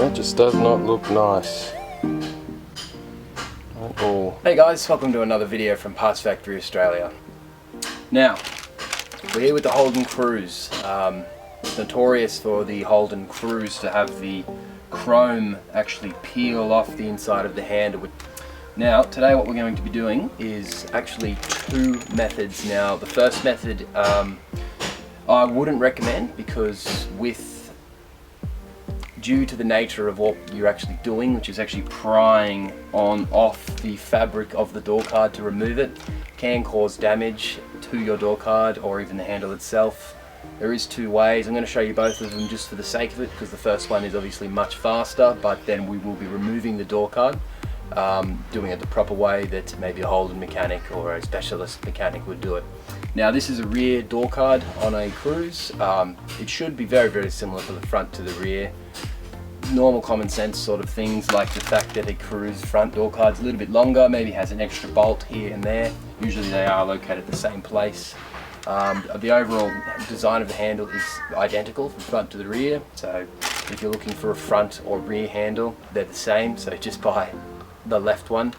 That just does not look nice at all. Hey guys, welcome to another video from Parts Factory Australia. Now, we're here with the Holden Cruze. Notorious for the Holden Cruze to have the chrome actually peel off the inside of the handle. Now, today what we're going to be doing is actually two methods. Now, the first method I wouldn't recommend because due to the nature of what you're actually doing, which is actually prying off the fabric of the door card to remove it, can cause damage to your door card or even the handle itself. There is two ways. I'm going to show you both of them just for the sake of it, because the first one is obviously much faster, but then we will be removing the door card, doing it the proper way that maybe a Holden mechanic or a specialist mechanic would do it. Now, this is a rear door card on a Cruze. It should be very, very similar from the front to the rear. Normal common sense sort of things, like the fact that a Cruze front door card is a little bit longer, maybe has an extra bolt here and there. Usually they are located at the same place. The overall design of the handle is identical from front to the rear, so if you're looking for a front or rear handle, they're the same, so just buy the left one.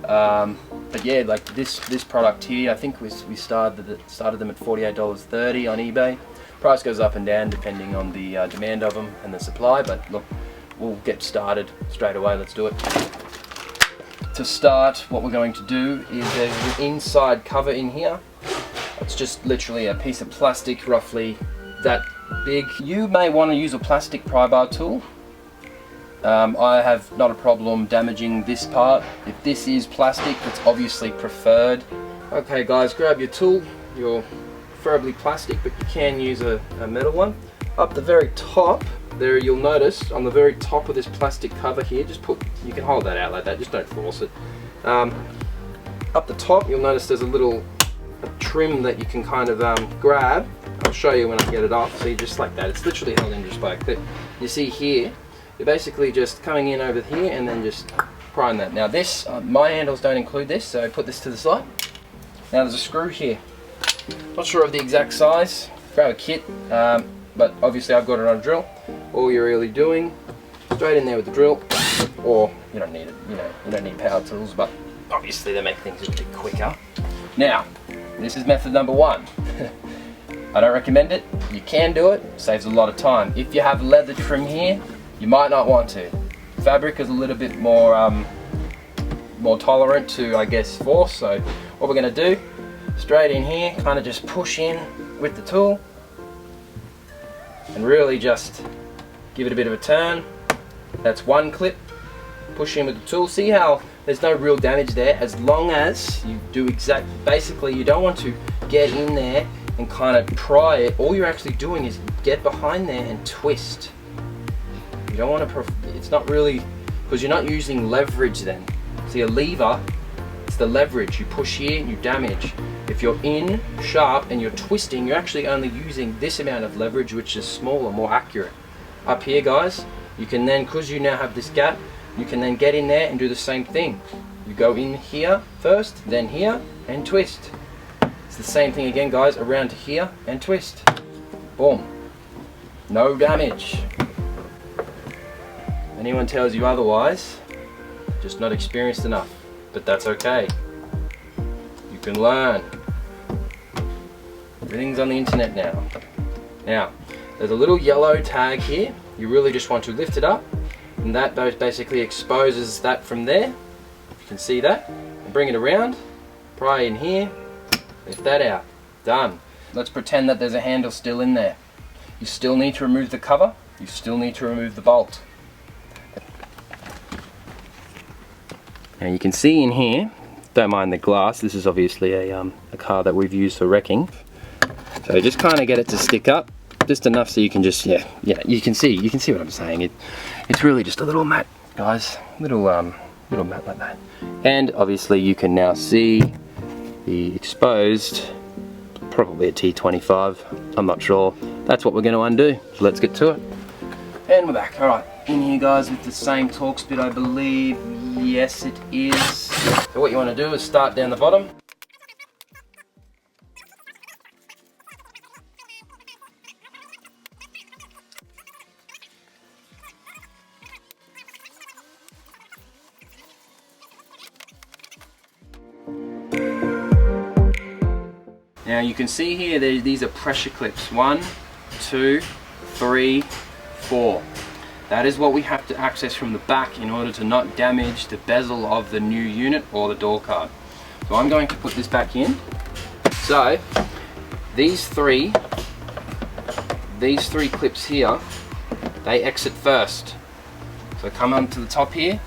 But yeah, like this product here, I think we started them at $48.30 on eBay. Price goes up and down depending on the demand of them and the supply, but look, we'll get started straight away. Let's do it. To start, what we're going to do is there's an inside cover in here. It's just literally a piece of plastic roughly that big. You may want to use a plastic pry bar tool. I have not a problem damaging this part. If this is plastic, it's obviously preferred. Okay guys, grab your tool, your preferably plastic, but you can use a metal one. Up the very top there, you'll notice on the very top of this plastic cover here, you can hold that out like that, just don't force it. Up the top you'll notice there's a trim that you can kind of grab. I'll show you when I get it off. See, just like that, it's literally held in just by a clip. You see here, you're basically just coming in over here and then just prying that. Now this, my handles don't include this, so put this to the side. Now there's a screw here. Not sure of the exact size, grab a kit, but obviously I've got it on a drill. All you're really doing, straight in there with the drill, or you don't need it, you don't need power tools, but obviously they make things a bit quicker. Now, this is method number one. I don't recommend it. You can do it, saves a lot of time. If you have leather trim here, you might not want to. Fabric is a little bit more tolerant to, I guess, force. So what we're going to do, straight in here, kind of just push in with the tool and really just give it a bit of a turn. That's one clip. Push in with the tool. See how there's no real damage there, as long as you do basically you don't want to get in there and kind of pry it. All you're actually doing is get behind there and twist. You don't want to, it's not really, because you're not using leverage then. See, a lever, it's the leverage. You push here and you damage. If you're in sharp and you're twisting, you're actually only using this amount of leverage, which is smaller, more accurate. Up here guys, you can then, because you now have this gap, you can then get in there and do the same thing. You go in here first, then here, and twist. It's the same thing again guys, around to here and twist. Boom. No damage. Anyone tells you otherwise, just not experienced enough, but that's okay. You can learn. Everything's on the internet now. Now, there's a little yellow tag here. You really just want to lift it up, and that basically exposes that from there. You can see that. And bring it around, pry in here, lift that out. Done. Let's pretend that there's a handle still in there. You still need to remove the cover. You still need to remove the bolt. Now you can see in here, don't mind the glass, this is obviously a car that we've used for wrecking. So just kind of get it to stick up, just enough so you can just, yeah, you can see what I'm saying. It's really just a little mat, guys, little mat like that. And obviously you can now see the exposed, probably a T25, I'm not sure. That's what we're going to undo, so let's get to it. And we're back. Alright, in here guys with the same Torx bit, I believe. Yes it is. So what you want to do is start down the bottom. Now you can see here these are pressure clips. 1, 2, 3, 4. That is what we have to access from the back in order to not damage the bezel of the new unit or the door card. So I'm going to put this back in. So these three clips here, they exit first. So come onto the top here,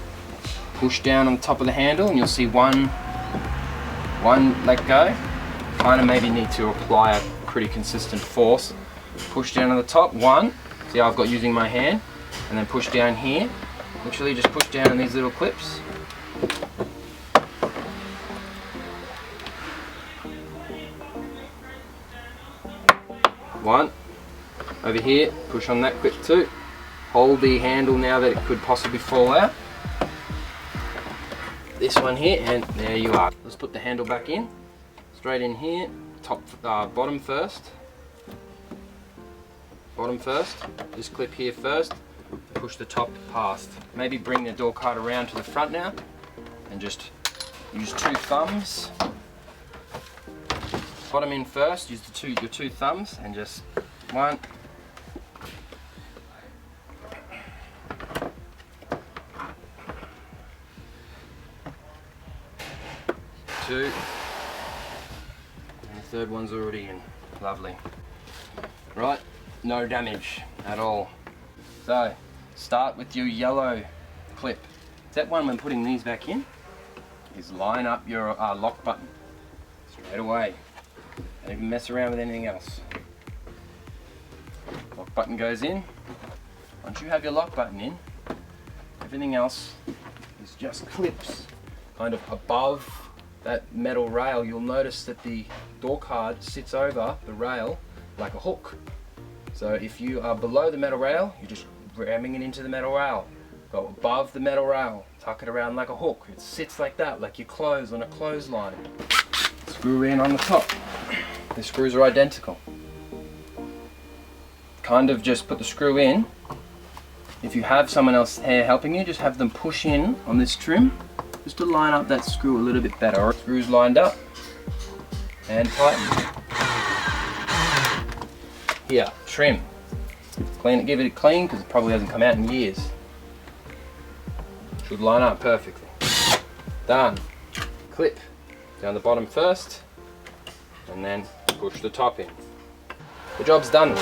push down on the top of the handle, and you'll see one let go. Kind of maybe need to apply a pretty consistent force. Push down on the top, 1. See how I've got using my hand, and then push down here. Literally just push down on these little clips. 1. Over here, push on that clip too. Hold the handle now that it could possibly fall out. This one here, and there you are. Let's put the handle back in. Straight in here, bottom first. Bottom first, this clip here first, push the top past. Maybe bring the door card around to the front now, and just use 2 thumbs. Bottom in first, use your two thumbs, and just 1, 2, and the third one's already in. Lovely. Right, no damage at all. So, start with your yellow clip. Step 1 when putting these back in is line up your lock button straight away. Don't even mess around with anything else. Lock button goes in. Once you have your lock button in, everything else is just clips kind of above that metal rail. You'll notice that the door card sits over the rail like a hook. So if you are below the metal rail, you're just ramming it into the metal rail. Go above the metal rail, tuck it around like a hook. It sits like that, like your clothes on a clothesline. Screw in on the top. The screws are identical. Kind of just put the screw in. If you have someone else here helping you, just have them push in on this trim just to line up that screw a little bit better. Screws lined up and tighten. Here, trim. Clean it, give it a clean because it probably hasn't come out in years. Should line up perfectly. Done. Clip down the bottom first, and then push the top in. The job's done.